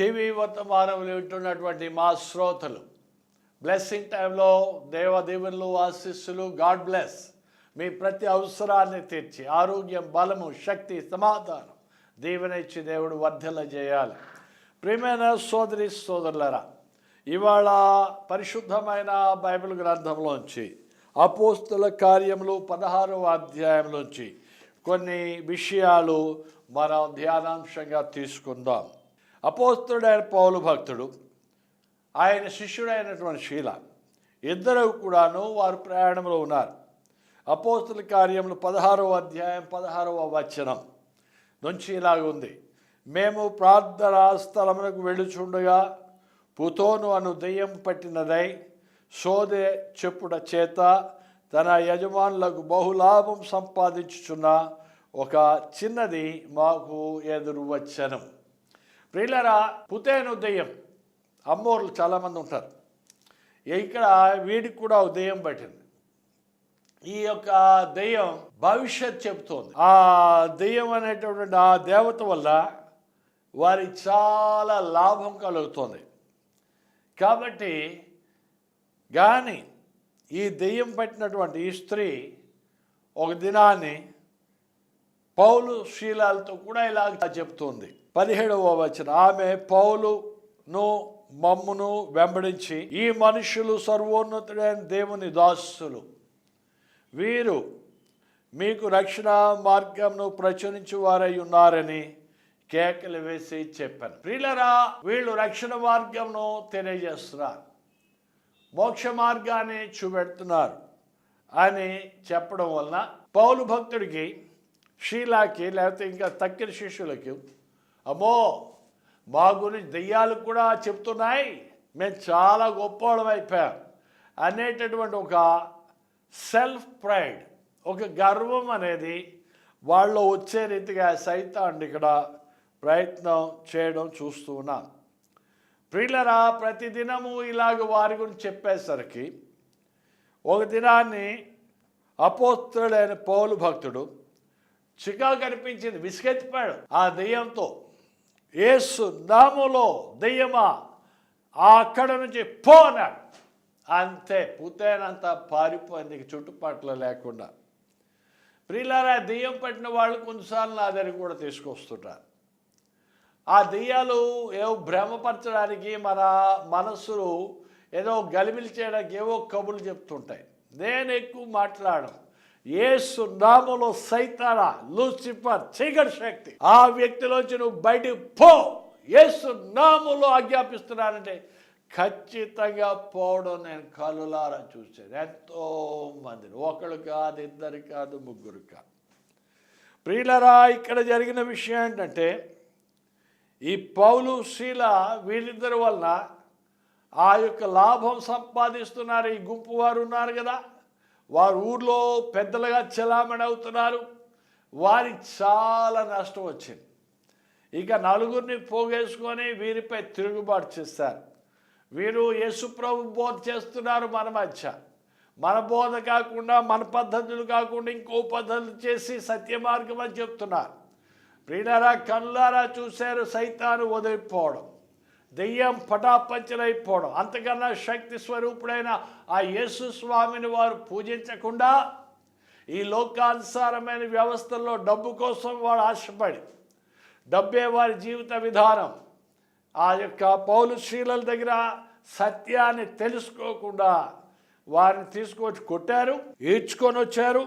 TV వర్తమానములు వింటున్నటువంటి మా శ్రోతలు బ్లెస్సింగ్ టైంలో దేవదేవుళ్ళు ఆశీస్సులు గాడ్ బ్లెస్ మీ ప్రతి అవసరాన్ని తీర్చి ఆరోగ్యం బలము శక్తి సమాధానం దీవెన ఇచ్చి దేవుడు వర్ధల చేయాలి. ప్రియమైన సోదరి సోదరులరా, ఇవాళ పరిశుద్ధమైన బైబిల్ గ్రంథంలోంచి అపోస్తుల కార్యములు 16వ అధ్యాయంలోంచి కొన్ని విషయాలు మనం ధ్యానాంశంగా తీసుకుందాం. అపోస్తుడైన పౌలు భక్తుడు, ఆయన శిష్యుడైనటువంటి శీల ఇద్దరు కూడాను వారు ప్రయాణంలో ఉన్నారు. అపోస్తుల కార్యములు 16వ అధ్యాయం 16వ వచనం నుంచి ఇలాగ ఉంది: మేము ప్రార్థనా స్థలమునకు వెళ్ళుచుండగా పుతోను అను దెయ్యం పట్టినదై సోదె చెప్పుట చేత తన యజమానులకు బహులాభం సంపాదించుచున్న ఒక చిన్నది మాకు ఎదురు వచ్చెను. ప్రియులారా, పుతేను దెయ్యం, అమ్మోర్లు చాలామంది ఉంటారు. ఇక్కడ వీడికి కూడా ఒక దెయ్యం పట్టింది. ఈ యొక్క దెయ్యం భవిష్యత్ చెబుతోంది. ఆ దెయ్యం అనేటటువంటి ఆ దేవత వల్ల వారికి చాలా లాభం కలుగుతుంది. కాబట్టి కానీ ఈ దెయ్యం పట్టినటువంటి ఈ స్త్రీ ఒక దినాన్ని పౌలు శీలాలతో కూడా ఇలాగ చెప్తుంది. 17వ వచనం: ఆమె పౌలును మమ్మును వెంబడించి, ఈ మనుషులు సర్వోన్నతుడైన దేవుని దాసులు, వీరు మీకు రక్షణ మార్గంను ప్రచురించు వారై ఉన్నారని కేకలు వేసి చెప్పాను. ప్రియులరా, వీళ్ళు రక్షణ మార్గంను తెలియజేస్తున్నారు, మోక్ష మార్గాన్ని చూపెడుతున్నారు అని చెప్పడం వలన పౌలు భక్తుడికి, షీలాకి, లేకపోతే ఇంకా తక్కిన శిష్యులకి, అమ్మో మా గురించి దెయ్యాలు కూడా చెప్తున్నాయి, మేము చాలా గొప్పవాళ్ళం అయిపోయాం అనేటటువంటి ఒక సెల్ఫ్ ప్రైడ్, ఒక గర్వం అనేది వాళ్ళు వచ్చే రీతిగా సైతాన్ని ఇక్కడ ప్రయత్నం చేయడం చూస్తూ ఉన్నాం. ప్రియులరా, ప్రతిదినము ఇలాగ వారి గురించి చెప్పేసరికి ఒక దినాన్ని అపోస్తుడైన పౌలు భక్తుడు చికాకు కనిపించింది, విసుగెత్తిపోయాడు ఆ దెయ్యంతో. యేసు నామములో దెయ్యమా అక్కడ నుంచి పో అన్నాడు. అంతే, పుతేనంతా పారిపోయింది చుట్టుపక్కల లేకుండా. ప్రియులారా, దెయ్యం పట్టిన వాళ్ళు కొన్నిసార్లు నా దగ్గర కూడా తీసుకొస్తుంటారు. ఆ దెయ్యాలు ఏవో భ్రమపరచడానికి, మన మనస్సులు ఏదో గలిబిలి చేయడానికి ఏవో కబుర్లు చెప్తుంటాయి. నేను ఎక్కువ మాట్లాడను. యేసు నామములో సైతానా, లూసిఫర్, చీకటి శక్తి, ఆ వ్యక్తిలోంచి నువ్వు బయటికి పో, యేసు నామములో ఆజ్ఞాపిస్తున్నానంటే ఖచ్చితంగా పోవడం నేను కళ్ళులారా చూశాను. ఎంతోమందిని, ఒకళ్ళు కాదు, ఇద్దరు కాదు, ముగ్గురు కాదు. ప్రియులరా, ఇక్కడ జరిగిన విషయం ఏంటంటే, ఈ పౌలు శీల వీళ్ళిద్దరి వలన ఆ యొక్క లాభం సంపాదిస్తున్నారు. ఈ గుంపు వారు ఉన్నారు కదా, వారు ఊర్లో పెద్దలుగా చెలామణి అవుతున్నారు. వారికి చాలా నష్టం వచ్చింది. ఇక నలుగురిని పోగేసుకొని వీరిపై తిరుగుబాటు చేస్తారు. వీరు యేసుప్రభు బోధ చేస్తున్నారు మన మధ్య. మన బోధ కాకుండా, మన పద్ధతులు కాకుండా ఇంకో పద్ధతులు చేసి సత్య మార్గం అని చెప్తున్నారు. ప్రియులారా, కళ్ళారా చూశారు సైతాను వదిలిపోవడం, దెయ్యం పటాపంచలైపోవడం. అంతకన్నా శక్తి స్వరూపుడైన ఆ యేసు స్వామిని వారు పూజించకుండా ఈ లోకానుసారమైన వ్యవస్థల్లో డబ్బు కోసం వాడు ఆశపడి, డబ్బే వారి జీవిత విధానం. ఆ యొక్క పౌలు శీలల దగ్గర సత్యాన్ని తెలుసుకోకుండా వారిని తీసుకొచ్చి కొట్టారు, ఈడ్చుకొని వచ్చారు,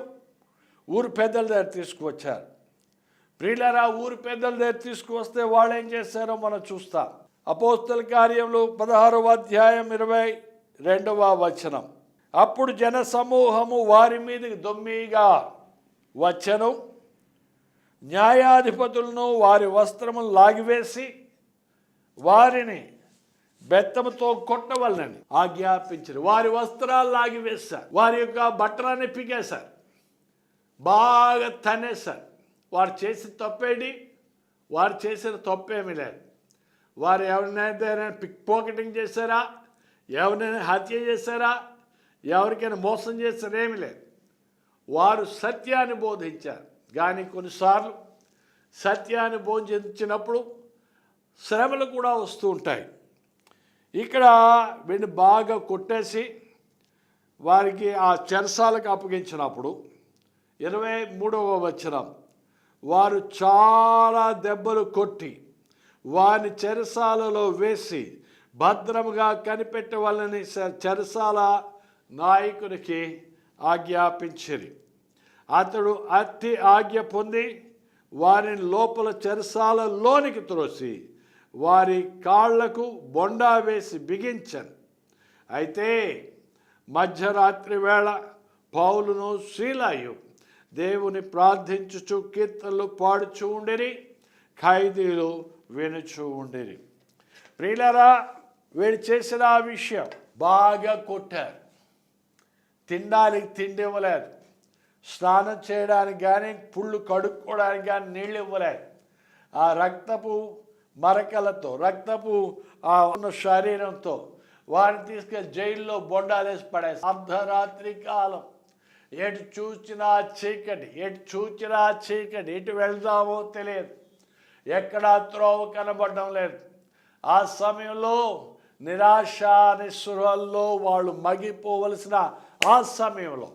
ఊరు పెద్దల దగ్గర తీసుకువచ్చారు. ప్రియులారా, ఊరు పెద్దల దగ్గర తీసుకువస్తే వాళ్ళు ఏం చేశారో మనం చూస్తాం. అపోస్తుల కార్యములు 16వ అధ్యాయం 22వ వచనం: అప్పుడు జన సమూహము వారి మీదకి దొమ్మిగా వచ్చెను, న్యాయాధిపతులను వారి వస్త్రములు లాగివేసి వారిని బెత్తముతో కొట్టవలనని ఆజ్ఞాపించారు. వారి వస్త్రాలు లాగివేశారు, వారి యొక్క బట్టలన్నీ పీకేశారు, బాగా తనేశారు. వారు చేసిన తప్పేంటి? వారు చేసిన తప్పేమీ లేదు. వారు ఎవరినైనా పిక్ పాకెటింగ్ చేశారా, ఎవరినైనా హత్య చేశారా, ఎవరికైనా మోసం చేశారా? ఏమీ లేదు. వారు సత్యాన్ని బోధించారు. కానీ కొన్నిసార్లు సత్యాన్ని బోధించినప్పుడు శ్రమలు కూడా వస్తూ ఉంటాయి. ఇక్కడ వీడిని బాగా కొట్టేసి వారికి ఆ చెరసాలకు అప్పగించినప్పుడు 23వ వచనం, వారు చాలా దెబ్బలు కొట్టి వారిని చెరసాలలో వేసి భద్రముగా కనిపెట్టవలని చెరసాల నాయకునికి ఆజ్ఞాపించిరి. అతడు అట్టి ఆజ్ఞ పొంది వారిని లోపల చెరసాలలోనికి త్రోసి వారి కాళ్లకు బొండా వేసి బిగించను. అయితే మధ్యరాత్రి వేళ పౌలును శీలాయు దేవుని ప్రార్థించుచు కీర్తనలు పాడుచూ ఉండిరి, ఖైదీలు వినుచూ ఉండిరి. ప్రియులారా, వీడు చేసిన ఆ విషయం బాగా కొట్టారు. తినడానికి తిండి ఇవ్వలేదు, స్నానం చేయడానికి కానీ పుళ్ళు కడుక్కోవడానికి కానీ నీళ్ళు ఇవ్వలేదు. ఆ రక్తపు మరకలతో రక్తపు ఆ ఉన్న శరీరంతో వారిని తీసుకెళ్ళి జైల్లో బొండాలేసి పడేసి అర్ధరాత్రి కాలం ఎటు చూచినా చీకటి, ఎటు వెళ్దామో తెలియదు, ఎక్కడా త్రోవ కనబడడం లేదు. ఆ సమయంలో నిరాశ నిస్పృహల్లో వాళ్ళు మగిపోవలసిన ఆ సమయంలో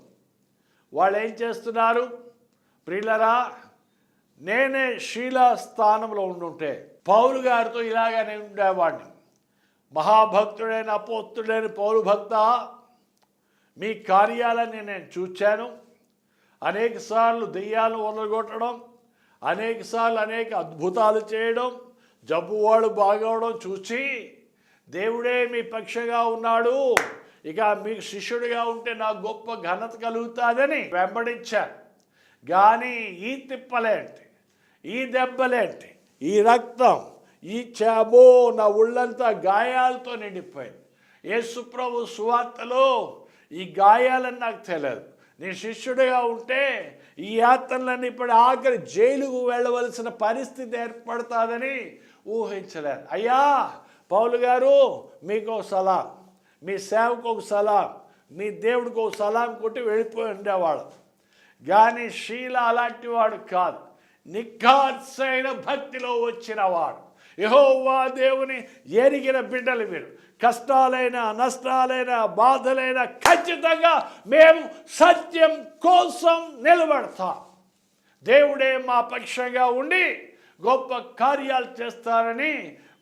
వాళ్ళు ఏం చేస్తున్నారు? ప్రియులరా, నేనే శీలా స్థానంలో ఉండుంటే పౌలు గారితో ఇలాగనే ఉండేవాడిని. మహాభక్తుడైన అపోస్తుడైన పౌలు భక్త, మీ కార్యాలని నేను చూచాను. అనేకసార్లు దెయ్యాలను వదలగొట్టడం, అనేకసార్లు అనేక అద్భుతాలు చేయడం, జబ్బువాడు బాగవడం చూసి దేవుడే మీ పక్షంగా ఉన్నాడు, ఇక మీకు శిష్యుడిగా ఉంటే నాకు గొప్ప ఘనత కలుగుతుందని వెంబడించాను. కానీ ఈ తిప్పలేంటి, ఈ దెబ్బలేంటి, ఈ రక్తం, ఈ చాబో నా ఒళ్ళంతా గాయాలతో నిండిపోయింది. యేసుప్రభు సువార్తలో ఈ గాయాలని నాకు తెలియదు. నీ శిష్యుడిగా ఉంటే ఈ యాత్రలన్నీ ఇప్పుడు ఆఖరి జైలుకు వెళ్ళవలసిన పరిస్థితి ఏర్పడుతుందని ఊహించలేదు. అయ్యా పౌలు గారు, మీకు ఒక సలాం, మీ సేవకు ఒక సలాం, మీ దేవుడికి ఒక సలాం కొట్టి వెళ్ళిపోయి ఉండేవాడు. కానీ శీల అలాంటి వాడు కాదు, నిఖార్సైన భక్తిలో వచ్చినవాడు. యెహోవా దేవుని ఎరిగిన బిడ్డలు మీరు. కష్టాలైనా నష్టాలైనా బాధలైనా ఖచ్చితంగా మేము సత్యం కోసం నిలబడతాం, దేవుడే మా పక్షంగా ఉండి గొప్ప కార్యాలు చేస్తారని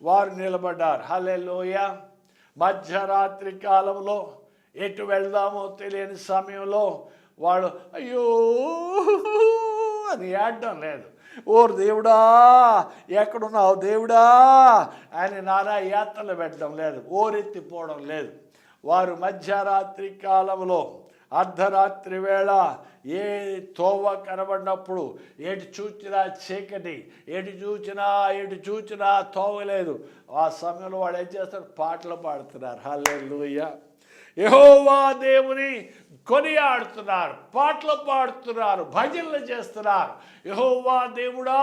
వారు నిలబడ్డారు. హల్లెలూయా. మధ్యరాత్రి కాలంలో ఎటు వెళ్దామో తెలియని సమయంలో వాడు అయ్యో అని ఏడడం లేదు. ఓ దేవుడా ఎక్కడున్నావు దేవుడా అని నానా యాత్రలు పెట్టడం లేదు, ఓరెత్తిపోవడం లేదు. వారు మధ్యరాత్రి కాలంలో అర్ధరాత్రి వేళ ఏ తోవ కనబడినప్పుడు ఎటు చూచినా చీకటి, ఎటు చూచినా తోవ లేదు. ఆ సమయంలో వాడు ఏం చేస్తారు? పాటలు పాడుతున్నారు. హల్లెలూయా. యెహోవా దేవుని కొనియాడుతున్నారు, పాటలు పాడుతున్నారు, భజనలు చేస్తున్నారు. యెహోవా దేవుడా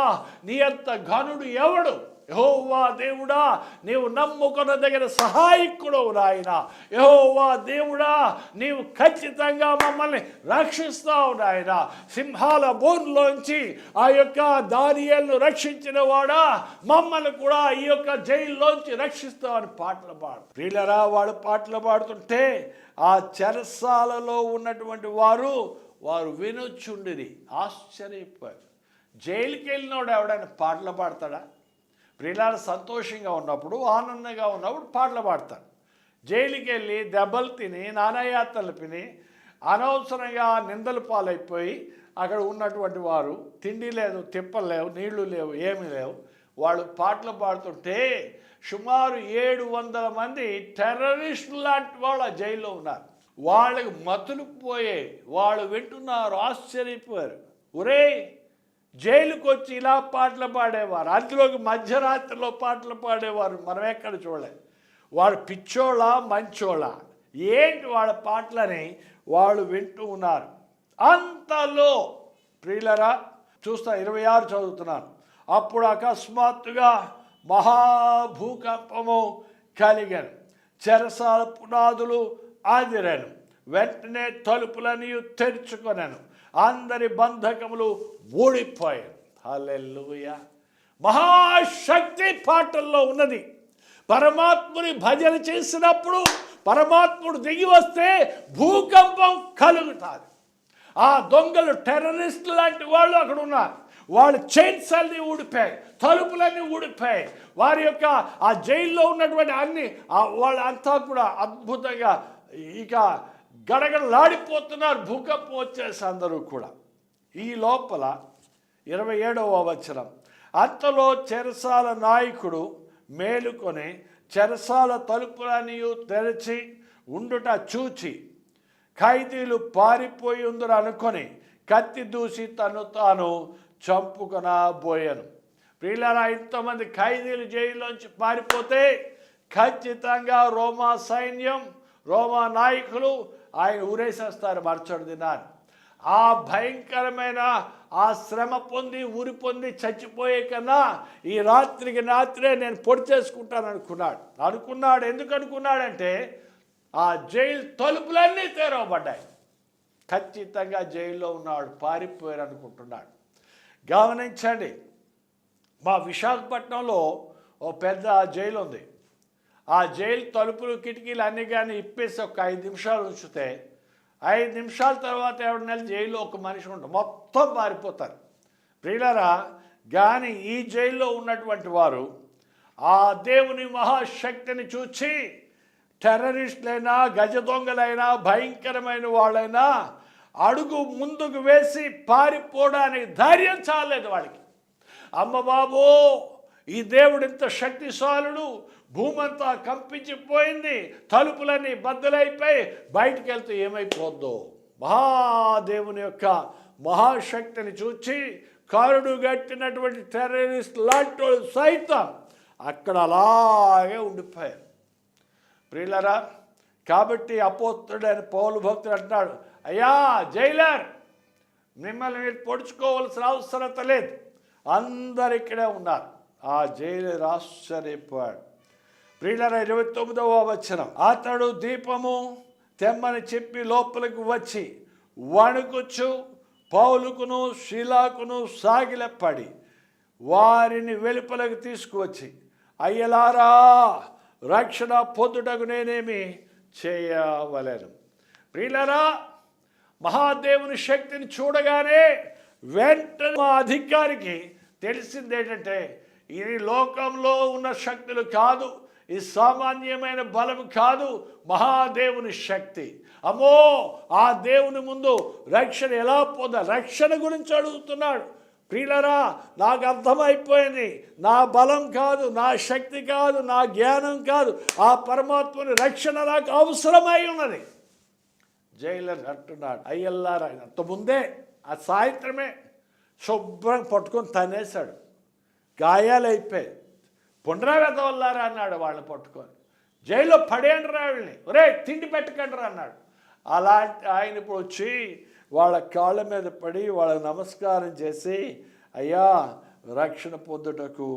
నీ అంత ఘనుడు ఎవడు? యెహోవా దేవుడా నీవు నమ్ముకున్న దగ్గర సహాయకుడు నాయన. యెహోవా దేవుడా నీవు ఖచ్చితంగా మమ్మల్ని రక్షిస్తావు నాయన. సింహాల బోన్లోంచి ఆ యొక్క దానియేలును రక్షించిన వాడా, మమ్మల్ని కూడా ఈ యొక్క జైల్లోంచి రక్షిస్తావని పాటలు పాడు. ప్రియులరా, వాడు పాటలు పాడుతుంటే ఆ చెరసాలలో ఉన్నటువంటి వారు వినొచ్చుండిరి, ఆశ్చర్యపోయారు. జైలుకి వెళ్ళినోడు ఎవడైనా పాటలు పాడతాడా? ప్రియులారా, సంతోషంగా ఉన్నప్పుడు ఆనందంగా ఉన్నప్పుడు పాటలు పాడతాడు. జైలుకి వెళ్ళి దెబ్బలు తిని నానాయాత్రలు తిని అనవసరంగా నిందలు పాలైపోయి అక్కడ ఉన్నటువంటి వారు తిండి లేదు, తిప్పలు లేవు, నీళ్లు లేవు, ఏమీ లేవు. వాళ్ళు పాటలు పాడుతుంటే సుమారు 700 మంది టెర్రరిస్టులు లాంటి వాళ్ళు ఆ జైల్లో ఉన్నారు. వాళ్ళకి మతులు పోయే, వాళ్ళు వింటున్నారు, ఆశ్చర్యపోయారు. ఒరే, జైలుకు వచ్చి ఇలా పాటలు పాడేవారు, అందులోకి మధ్యరాత్రిలో పాటలు పాడేవారు మనం ఎక్కడ చూడలేదు. వాడు పిచ్చోళ్ళ మంచోళ్ళ ఏంటి వాళ్ళ పాటలని వాళ్ళు వింటూ ఉన్నారు. అంతలో ప్రియులరా చూస్తా 26 చదువుతున్నాను. అప్పుడు అకస్మాత్తుగా మహాభూకంపము కలిగాను, చెరసాల పునాదులు ఆదిరాను, వెంటనే తలుపులని తెరుచుకొనాను, అందరి బంధకములు ఊడిపోయాను. హల్లెలూయా. మహాశక్తి పాటల్లో ఉన్నది. పరమాత్ముని భజన చేసినప్పుడు పరమాత్ముడు దిగి వస్తే భూకంపం కలుగుతుంది. ఆ దొంగలు టెర్రరిస్టులు లాంటి వాళ్ళు అక్కడ ఉన్నారు. వాళ్ళ చైన్స్ అన్నీ ఊడిపోయాయి, తలుపులన్నీ ఊడిపోయాయి. వారి యొక్క ఆ జైల్లో ఉన్నటువంటి అన్ని వాళ్ళంతా కూడా అద్భుతంగా ఇక గడగడలాడిపోతున్నారు. భూకంపం వచ్చేసి అందరూ కూడా. ఈ లోపల 27వ వచనం, అంతలో చెరసాల నాయకుడు మేలుకొని చెరసాల తలుపులన్నీ తెరచి ఉండుట చూచి ఖైదీలు పారిపోయి ఉందరు అనుకొని కత్తి దూసి తను తాను చంపుకొనబోయాను. ప్రియులారా, ఇంతమంది ఖైదీలు జైల్లోంచి పారిపోతే ఖచ్చితంగా రోమా సైన్యం, రోమా నాయకులు ఆయన ఊరేసేస్తారు మరుసటి దినాన్ని. ఆ భయంకరమైన ఆ శ్రమ పొంది ఊరి పొంది చచ్చిపోయే కన్నా ఈ రాత్రికి రాత్రే నేను పొడి చేసుకుంటాను అనుకున్నాడు. ఎందుకు అనుకున్నాడంటే ఆ జైలు తలుపులన్నీ తెరవబడ్డాయి. ఖచ్చితంగా జైల్లో ఉన్నాడు, పారిపోయారు అనుకుంటున్నాడు. గమనించండి, మా విశాఖపట్నంలో ఓ పెద్ద జైలు ఉంది. ఆ జైలు తలుపులు కిటికీలు అన్నీ కానీ ఇప్పేసి ఒక 5 నిమిషాలు ఉంచితే 5 నిమిషాల తర్వాత ఎవరినెల జైల్లో ఒక మనిషి ఉంటారు, మొత్తం పారిపోతారు. ప్రియులారా, కానీ ఈ జైల్లో ఉన్నటువంటి వారు ఆ దేవుని మహాశక్తిని చూచి టెర్రరిస్టులైనా గజ దొంగలైనా భయంకరమైన వాళ్ళైనా అడుగు ముందుకు వేసి పారిపోవడానికి ధైర్యం చాలేదు వాళ్ళకి. అమ్మ బాబో, ఈ దేవుడు ఇంత శక్తిశాలుడు, భూమంతా కంపించిపోయింది, తలుపులన్నీ బద్దలైపోయి బయటికి వెళ్తే ఏమైపోద్దో. మహాదేవుని యొక్క మహాశక్తిని చూచి కారుడు గట్టినటువంటి టెర్రరిస్ట్ లాంటి వాళ్ళు సైతం అక్కడ అలాగే ఉండిపోయారు. ప్రియులరా, కాబట్టి అపోస్తుడైన పౌలు భక్తుడు అంటున్నాడు, అయ్యా జైలర్, మిమ్మల్ని మీరు పొడుచుకోవాల్సిన అవసరత లేదు, అందరు ఇక్కడే ఉన్నారు. ఆ జైలర్ ఆశ్చర్యపోయాడు. ప్రియులరా, 29వ వచనం, అతడు దీపము తెమ్మని చెప్పి లోపలికి వచ్చి వణుకుచు పౌలుకును శీలాకును సాగిలపడి వారిని వెలుపలకు తీసుకువచ్చి, అయ్యలారా, రక్షణ పొందుటకు నేనేమి చేయవలెను. ప్రియులారా, మహాదేవుని శక్తిని చూడగానే వెంటనే మా అధికారికి తెలిసింది ఏంటంటే ఈ లోకంలో ఉన్న శక్తులు కాదు, ఈ సామాన్యమైన బలం కాదు, మహాదేవుని శక్తి. అమ్మో, ఆ దేవుని ముందు రక్షణ ఎలా పొందాలి, రక్షణ గురించి అడుగుతున్నాడు. ప్రియులారా, నాకు అర్థమైపోయింది, నా బలం కాదు, నా శక్తి కాదు, నా జ్ఞానం కాదు, ఆ పరమాత్మని రక్షణ నాకు అవసరమై ఉన్నది. జైలర్ అంటున్నాడు, అయ్యల్లారా, అంతకుముందే ఆ సాయంత్రమే శుభ్రం పట్టుకొని తనేశాడు, గాయాలైపోయాయి. పునరావెదవల్లారా అన్నాడు వాళ్ళని పట్టుకొని, జైల్లో పడేయండి రా వీళ్ళని, ఒరే తిండి పెట్టకండి రా అన్నాడు. అలాంటి ఆయన ఇప్పుడు వచ్చి వాళ్ళ కాళ్ళ మీద పడి వాళ్ళకి నమస్కారం చేసి, అయ్యా, రక్షణ పొందుటకు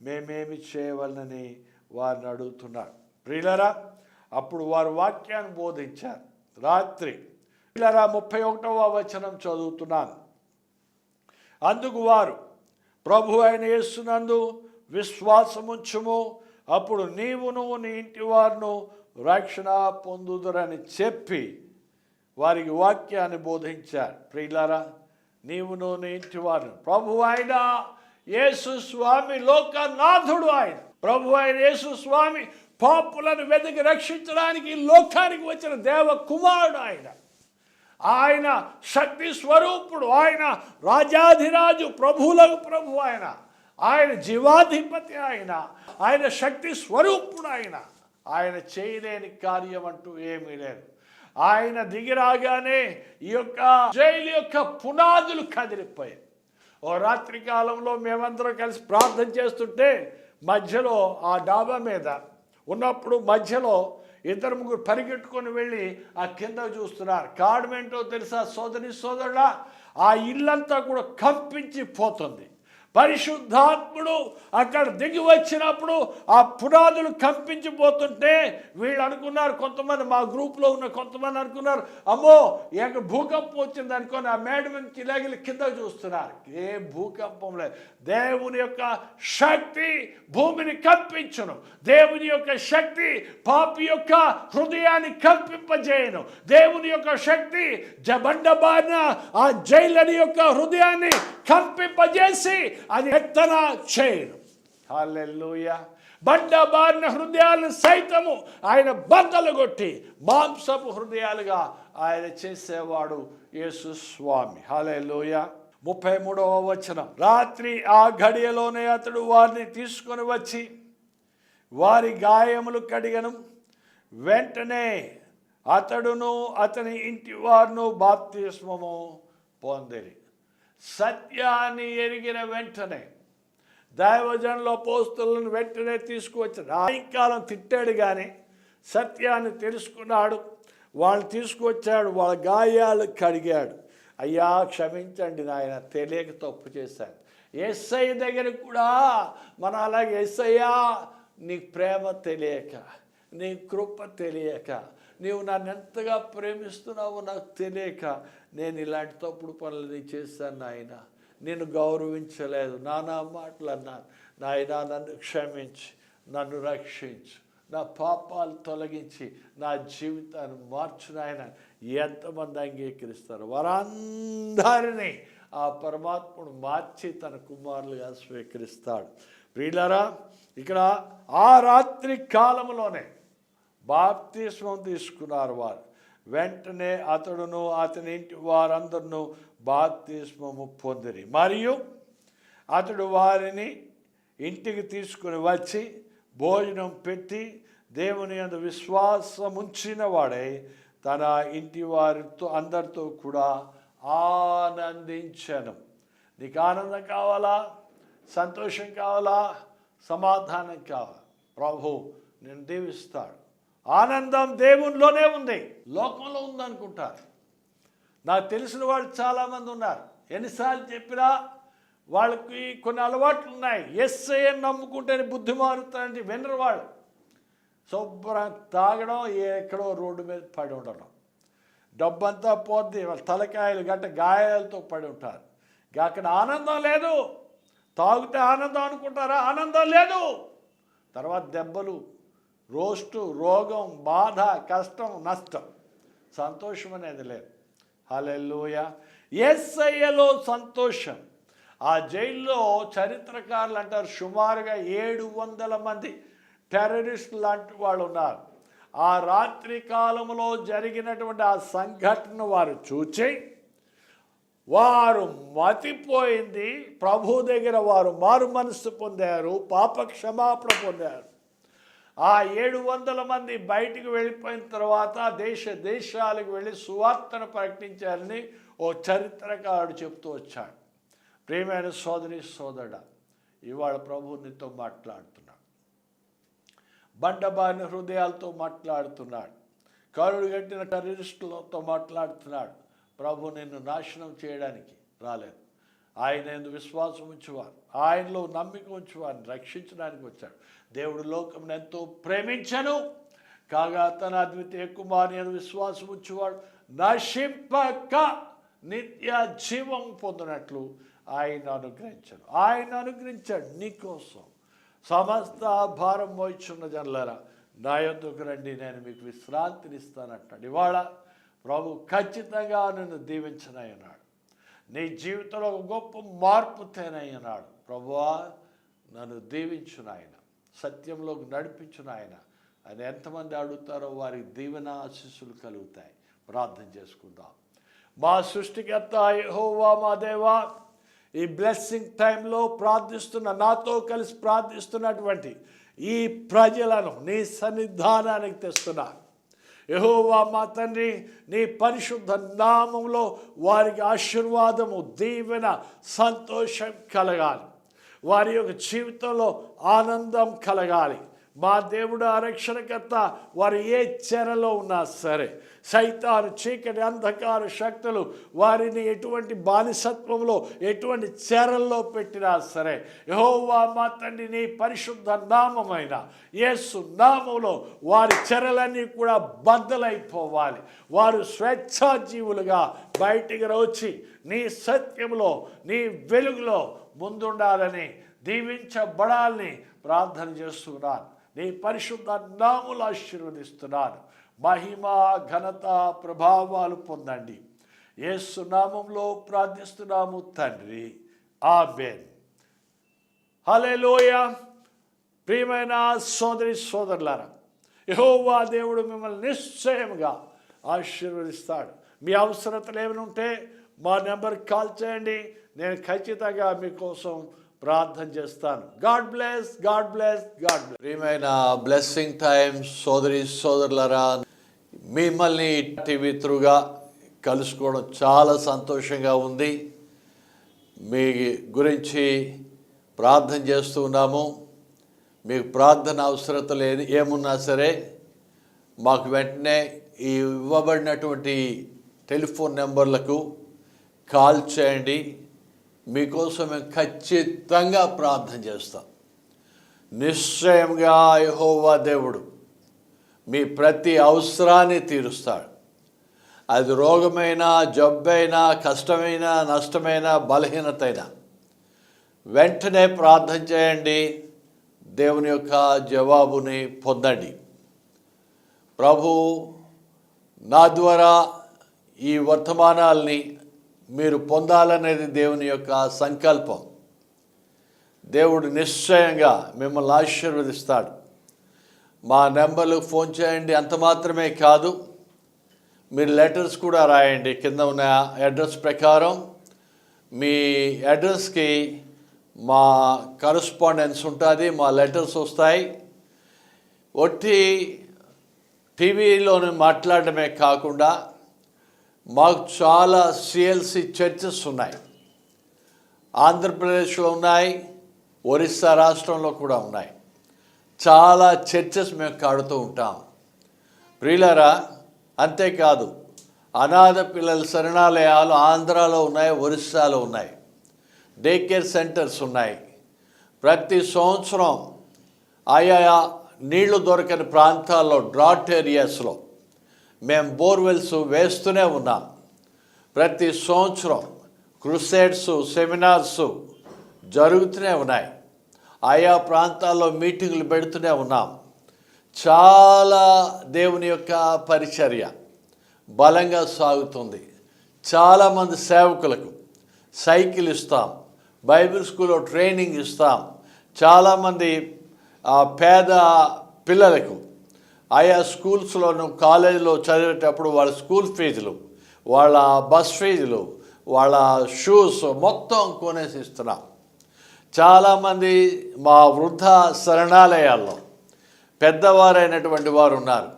మేమేమి చేయవలనని వారిని అడుగుతున్నాడు. ప్రియులరా, అప్పుడు వారు వాక్యాన్ని బోధించారు. రాత్రి ప్రియులరా, 31వ వచనం చదువుతున్నాను. అందుకు వారు, ప్రభు అయిన యేసునందు విశ్వాసముంచుము, అప్పుడు నీవును నీ ఇంటి వారును రక్షణ పొందుదురని చెప్పి వారికి వాక్యాన్ని బోధించారు. ప్రియులారా, నీవును నీ ఇంటి వారును, ప్రభు అయిన యేసు స్వామి లోకనాథుడు. ఆయన ప్రభు అయిన యేసు స్వామి పాపులను వెతికి రక్షించడానికి లోకానికి వచ్చిన దేవ కుమారుడు. ఆయన శక్తి స్వరూపుడు, ఆయన రాజాధిరాజు, ప్రభువులకు ప్రభు, ఆయన జీవాధిపతి, ఆయన శక్తి స్వరూపుడు. ఆయన చేయలేని కార్యం అంటూ ఏమీ లేదు. ఆయన దిగిరాగానే ఈ యొక్క జైలు యొక్క పునాదులు కదిలిపోయాయి. ఓ రాత్రి కాలంలో మేమందరం కలిసి ప్రార్థన చేస్తుంటే మధ్యలో ఆ డాబా మీద ఉన్నప్పుడు మధ్యలో 2-3 పరిగెట్టుకొని వెళ్ళి ఆ కింద చూస్తున్నారు. కారణమేంటో తెలుసా సోదరి సోదరుడా, ఆ ఇల్లంతా కూడా కంపించిపోతుంది. పరిశుద్ధాత్ముడు అక్కడ దిగి వచ్చినప్పుడు ఆ పునాదులు కంపించిపోతుంటే వీళ్ళు అనుకున్నారు, కొంతమంది మా గ్రూప్లో ఉన్న కొంతమంది అనుకున్నారు, అమ్మో ఎక్కడ భూకంపం వచ్చింది అనుకొని ఆ మేడ నుంచి ఇలాగ కింద చూస్తున్నారు. ఏ భూకంపం లేదు. దేవుని యొక్క శక్తి భూమిని కంపించును. దేవుని యొక్క శక్తి పాపి యొక్క హృదయాన్ని కంపింపజేయను. దేవుని యొక్క శక్తి బండబారిన ఆ జైలని యొక్క హృదయాన్ని కంపింపజేసి అది ఎత్తన చేయను. హల్లెలూయా. బండబారిన హృదయాలను సైతము ఆయన బద్దలు కొట్టి మాంసపు హృదయాలుగా ఆయన చేసేవాడు యేసు స్వామి. హల్లెలూయా. 33వ వచనం, రాత్రి ఆ ఘడియలోనే అతడు వారిని తీసుకొని వచ్చి వారి గాయములు కడిగను. వెంటనే అతడును అతని ఇంటి వారును బాప్తిస్మము పొందిరి. సత్యాన్ని ఎరిగిన వెంటనే దైవజనుల అపోస్తలులను వెంటనే తీసుకువచ్చాడు. సాయంకాలం తిట్టాడు కానీ సత్యాన్ని తెలుసుకున్నాడు. వాళ్ళు తీసుకువచ్చాడు, వాళ్ళ గాయాలు కడిగాడు. అయ్యా క్షమించండి నాయన, తెలియక తప్పు చేశాను. యేసయ్య దగ్గర కూడా మన అలాగే, యేసయ్యా నీ ప్రేమ తెలియక, నీ కృప తెలియక, నీవు నన్ను ఎంతగా ప్రేమిస్తున్నావో నాకు తెలియక నేను ఇలాంటి తప్పుడు పనులు చేశాను నాయన, నేను గౌరవించలేదు, నానా మాటలు అన్నాను నాయన, నన్ను క్షమించి నన్ను రక్షించు, నా పాపాలు తొలగించి నా జీవితాన్ని మార్చు నాయన. ఎంతమంది అంగీకరిస్తారు? వారందరినీ ఆ పరమాత్ముడు మార్చి తన కుమారులుగా స్వీకరిస్తాడు. ప్రియులారా, ఇక్కడ ఆ రాత్రి కాలంలోనే బాప్తిస్మం తీసుకున్నారు వారు. వెంటనే అతడును అతని ఇంటి వారందరూ బాప్తిస్మము పొందిరి. మరియు అతడు వారిని ఇంటికి తీసుకుని వచ్చి భోజనం పెట్టి దేవుని యందు విశ్వాసం ఉంచిన వాడై తన ఇంటి వారితో అందరితో కూడా ఆనందించను. నీకు ఆనందం కావాలా? సంతోషం కావాలా? సమాధానం కావాలా? ప్రభు నేను దీవిస్తాడు. ఆనందం దేవునిలోనే ఉంది, లోకంలో ఉందనుకుంటారు. నాకు తెలిసిన వాళ్ళు చాలామంది ఉన్నారు. ఎన్నిసార్లు చెప్పినా వాళ్ళకి కొన్ని అలవాట్లు ఉన్నాయి. యేసయ్య నమ్ముకుంటేనే బుద్ధి మారుతానంటే వినరు వాళ్ళు. శుభ్రం తాగడం, ఎక్కడో రోడ్డు మీద పడి ఉండడం, డబ్బంతా పోద్ది, వాళ్ళ తలకాయలు గట్ట గాయాలతో పడి ఉంటారు. అక్కడ ఆనందం లేదు. తాగితే ఆనందం అనుకుంటారా? ఆనందం లేదు. తర్వాత దెబ్బలు, రోస్టు, రోగం, బాధ, కష్టం, నష్టం. సంతోషం అనేది లేదు. హల్లెలూయా. యేసయ్యలో సంతోషం. ఆ జైల్లో చరిత్రకారులు అంటారు సుమారుగా 700 మంది టెర్రరిస్టులు లాంటి వాళ్ళు ఉన్నారు. ఆ రాత్రి కాలంలో జరిగినటువంటి ఆ సంఘటన వారు చూచి వారు మతిపోయింది. ప్రభు దగ్గర వారు మారు మనస్సు పొందారు, పాప క్షమాపణ పొందారు. ఆ 700 మంది బయటికి వెళ్ళిపోయిన తర్వాత దేశాలకు వెళ్ళి సువార్తను ప్రకటించారని ఓ చరిత్రకారుడు చెప్తూ వచ్చాడు. ప్రియమైన సోదరి సోదరుడా, ఇవాళ ప్రభు నీతో మాట్లాడుతున్నాడు. బండబారిన హృదయాలతో మాట్లాడుతున్నాడు. కరుడు కట్టిన టెర్రరిస్టులతో మాట్లాడుతున్నాడు. ప్రభు నిన్ను నాశనం చేయడానికి రాలేదు. ఆయన యందు విశ్వాసం ఉంచేవారు, ఆయనలో నమ్మిక ఉంచేవారిని రక్షించడానికి వచ్చాడు. దేవుడు లోకమును ఎంతో ప్రేమించను కాగా తన అద్వితీయ కుమారుని యందు విశ్వాసం ఉంచేవాడు నశింపక నిత్య జీవం పొందినట్లు ఆయన అనుగ్రహించాడు. ఆయన అనుగ్రహించాడు నీకోసం. సమస్త భారం మోయిచున్న జనులారా నా యొద్దకు రండి, నేను మీకు విశ్రాంతినిస్తానంటాడు. ఇవాళ ప్రభు ఖచ్చితంగా నిన్ను దీవించనయ్యన్నాడు. నీ జీవితంలో ఒక గొప్ప మార్పు తేనయ్యన్నాడు. ప్రభువా నన్ను దీవించు నాయన, సత్యంలోకి నడిపించు నాయన అని ఎంతమంది అడుగుతారో వారికి దీవెన ఆశీస్సులు కలుగుతాయి. ప్రార్థన చేసుకుందాం. మా సృష్టికర్త యెహోవా మా దేవా, ఈ బ్లెస్సింగ్ టైంలో ప్రార్థిస్తున్న, నాతో కలిసి ప్రార్థిస్తున్నటువంటి ఈ ప్రజలను నీ సన్నిధానానికి తెస్తున్నా. యెహోవా మా తండ్రి, నీ పరిశుద్ధ నామంలో వారికి ఆశీర్వాదము, దీవెన, సంతోషం కలగాలి. వారి యొక్క జీవితంలో ఆనందం కలగాలి. మా దేవుడు ఆరక్షణకర్త. వారు ఏ చెరలో ఉన్నా సరే, సైతాను చీకటి అంధకార శక్తులు వారిని ఎటువంటి బానిసత్వంలో ఎటువంటి చెరల్లో పెట్టినా సరే, యెహోవా మా తండ్రి నీ పరిశుద్ధ నామమైన యేసు నామంలో వారి చెరలన్నీ కూడా బద్దలైపోవాలి. వారు స్వేచ్ఛాజీవులుగా బయటికి వచ్చి నీ సత్యంలో నీ వెలుగులో ముందుండాలని దీవించబడాలని ప్రార్థన చేస్తున్నాను. నీ పరిశుద్ధ నామములు ఆశీర్వదిస్తున్నాను. మహిమ ఘనత ప్రభావాలు పొందండి. యేసు నామంలో ప్రార్థిస్తున్నాము తండ్రి, ఆమేన్. హల్లెలూయా. ప్రియమైన సోదరి సోదరులారా, యెహోవా దేవుడు మిమ్మల్ని నిశ్చయముగా ఆశీర్వదిస్తాడు. మీ అవసరతలు ఏమైనా ఉంటే మా నెంబర్కి కాల్ చేయండి. నేను ఖచ్చితంగా మీకోసం ప్రార్థన చేస్తాను. God bless, God bless, God bless. ప్రియమైన బ్లెస్సింగ్ టైం సోదరి సోదరులారా, మిమ్మల్ని టీవీ త్రూగా కలుసుకోవడం చాలా సంతోషంగా ఉంది. మీ గురించి ప్రార్థన చేస్తూ ఉన్నాము. మీకు ప్రార్థన అవసరతలు ఏమున్నా సరే మాకు వెంటనే ఈ ఇవ్వబడినటువంటి టెలిఫోన్ నెంబర్లకు కాల్ చేయండి. మీకోసం మేము ఖచ్చితంగా ప్రార్థన చేస్తాం. నిశ్చయంగా యెహోవా దేవుడు మీ ప్రతి అవసరాన్ని తీరుస్తాడు. అది రోగమైన, జబ్బైనా, కష్టమైన, నష్టమైన, బలహీనతైనా వెంటనే ప్రార్థన చేయండి. దేవుని యొక్క జవాబుని పొందండి. ప్రభు నా ద్వారా ఈ వర్తమానాల్ని మీరు పొందాలనేది దేవుని యొక్క సంకల్పం. దేవుడు నిశ్చయంగా మిమ్మల్ని ఆశీర్వదిస్తాడు. మా నెంబర్లకు ఫోన్ చేయండి. అంత మాత్రమే కాదు, మీరు లెటర్స్ కూడా రాయండి. కింద ఉన్న అడ్రస్ ప్రకారం మీ అడ్రస్కి మా కరస్పాండెన్స్ ఉంటుంది, మా లెటర్స్ వస్తాయి. ఒట్టి టీవీలోనే మాట్లాడటమే కాకుండా మాకు చాలా సిఎల్సి చర్చెస్ ఉన్నాయి. ఆంధ్రప్రదేశ్లో ఉన్నాయి, ఒరిస్సా రాష్ట్రంలో కూడా ఉన్నాయి. చాలా చర్చెస్ మేము కడుతూ ఉంటాం. ప్రియులారా, అంతేకాదు అనాథ పిల్లల శరణాలయాలు ఆంధ్రాలో ఉన్నాయి, ఒరిస్సాలో ఉన్నాయి. డే కేర్ సెంటర్స్ ఉన్నాయి. ప్రతి సంవత్సరం ఆయా నీళ్లు దొరకని ప్రాంతాల్లో, డ్రాట్ ఏరియాస్లో మేము బోర్వెల్స్ వేస్తూనే ఉన్నాం. ప్రతి సంవత్సరం క్రూసేడ్స్, సెమినార్స్ జరుగుతూనే ఉన్నాయి. ఆయా ప్రాంతాల్లో మీటింగులు పెడుతూనే ఉన్నాం. చాలా దేవుని యొక్క పరిచర్య బలంగా సాగుతుంది. చాలామంది సేవకులకు సైకిల్ ఇస్తాం, బైబిల్ స్కూల్లో ట్రైనింగ్ ఇస్తాం. చాలామంది పేద పిల్లలకు ఆయా స్కూల్స్లోను, కాలేజీలో చదివేటప్పుడు వాళ్ళ స్కూల్ ఫీజులు, వాళ్ళ బస్ ఫీజులు, వాళ్ళ షూస్ మొత్తం కొనేసి ఇస్తున్నాం. చాలామంది మా వృద్ధ శరణాలయాల్లో పెద్దవారైనటువంటి వారు ఉన్నారు.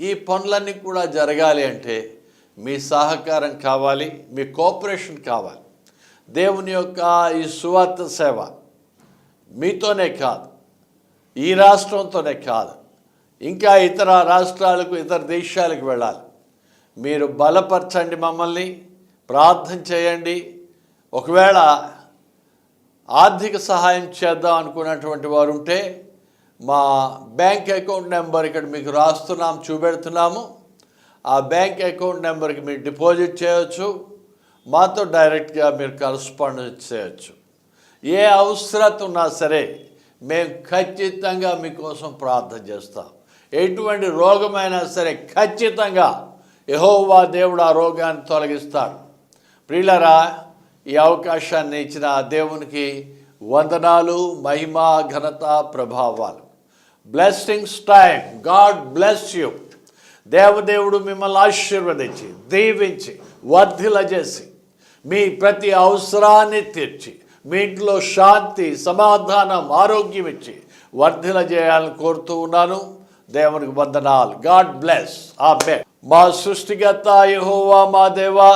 ఈ పనులన్నీ కూడా జరగాలి అంటే మీ సహకారం కావాలి, మీ కోఆపరేషన్ కావాలి. దేవుని యొక్క ఈ సువార్త సేవ మీతోనే కాదు, ఈ రాష్ట్రంతోనే కాదు, ఇంకా ఇతర రాష్ట్రాలకు, ఇతర దేశాలకు వెళ్ళాలి. మీరు బలపరచండి, మమ్మల్ని ప్రార్థన చేయండి. ఒకవేళ ఆర్థిక సహాయం చేద్దాం అనుకున్నటువంటి వారు ఉంటే మా బ్యాంక్ అకౌంట్ నెంబర్ ఇక్కడ మీకు రాస్తున్నాం, చూపెడుతున్నాము. ఆ బ్యాంక్ అకౌంట్ నెంబర్కి మీరు డిపాజిట్ చేయొచ్చు. మాతో డైరెక్ట్గా మీరు కరస్పాండెన్స్ చేయొచ్చు. ఏ అవసరత ఉన్నా సరే మేము ఖచ్చితంగా మీకోసం ప్రార్థన చేస్తాం. ఎటువంటి రోగమైనా సరే ఖచ్చితంగా యెహోవా దేవుడు ఆ రోగాన్ని తొలగిస్తాడు. ప్రియులారా, ఈ అవకాశాన్ని ఇచ్చిన దేవునికి వందనాలు, మహిమ, ఘనత, ప్రభావాలు. Blessings time. God bless you. దేవదేవుడు మిమ్మల్ని ఆశీర్వదించి, దీవించి, వర్ధిలజేసి, మీ ప్రతి అవసరాన్ని తీర్చి, మీ ఇంట్లో శాంతి, సమాధానం, ఆరోగ్యం ఇచ్చి వర్ధిలజేయాలని కోరుతూ ఉన్నాను. దేవునికి వందనాలు. God bless. ఆమేన్. మా సృష్టికర్త యెహోవా మా దేవా,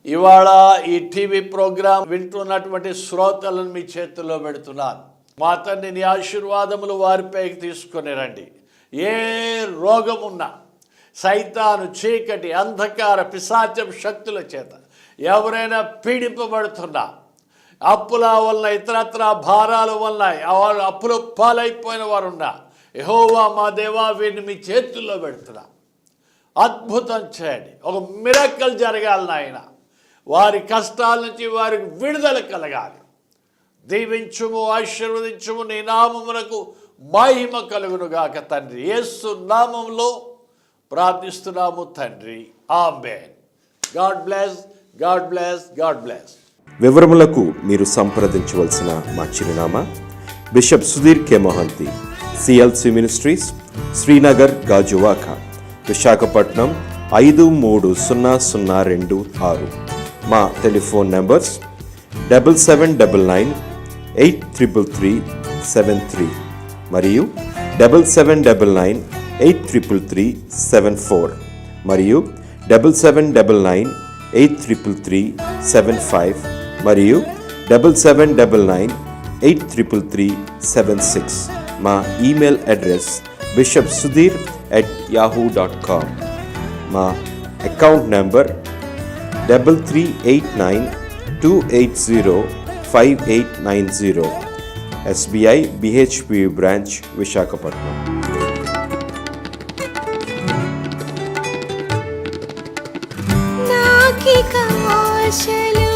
ఇవాళ ఈ టీవీ ప్రోగ్రాం వింటున్నటువంటి శ్రోతలను మీ చేతుల్లో పెడుతున్నాను. మా తండ్రి నీ ఆశీర్వాదములు వారిపైకి తీసుకొని రండి. ఏ రోగమున్నా, సైతాను, చీకటి, అంధకార, పిశాచం శక్తుల చేత ఎవరైనా పీడింపబడుతున్నా, అప్పుల వల్ల, ఇతరత్ర భారాల వల్ల అప్పుల పాలైపోయిన వారు ఉన్నా, యెహోవా మా దేవా వీరిని మీ చేతుల్లో పెడుతున్నా. అద్భుతం చేయండి. ఒక మిరకల్ జరగాలి నాయన. వారి కష్టాల నుంచి వారికి విడుదల కలగాలి. దీవించుము, ఆశీర్వదించుము. నీ నామమునకు మహిమ కలుగునుగాక తండ్రి. యేసు నామములో ప్రార్థిస్తున్నాము తండ్రి. ఆమేన్. God bless, God bless, God bless. వివరములకు మీరు సంప్రదించవలసిన మా చిరునామా bishop Sudhir K Mahanti, CLC ministries, Srinagar, Gajuwaka, Visakhapatnam 530026. మా టెలిఫోన్ నెంబర్స్ 7799833373 మరియు 7799833374 మరియు 7799833375 మరియు 7799833376. మా ఈమెయిల్ అడ్రస్ bishopsudhir@yahoo.com. మా account number 3389280580, SBI BHP branch, Visakhapatnam. నాకిక ఆశలు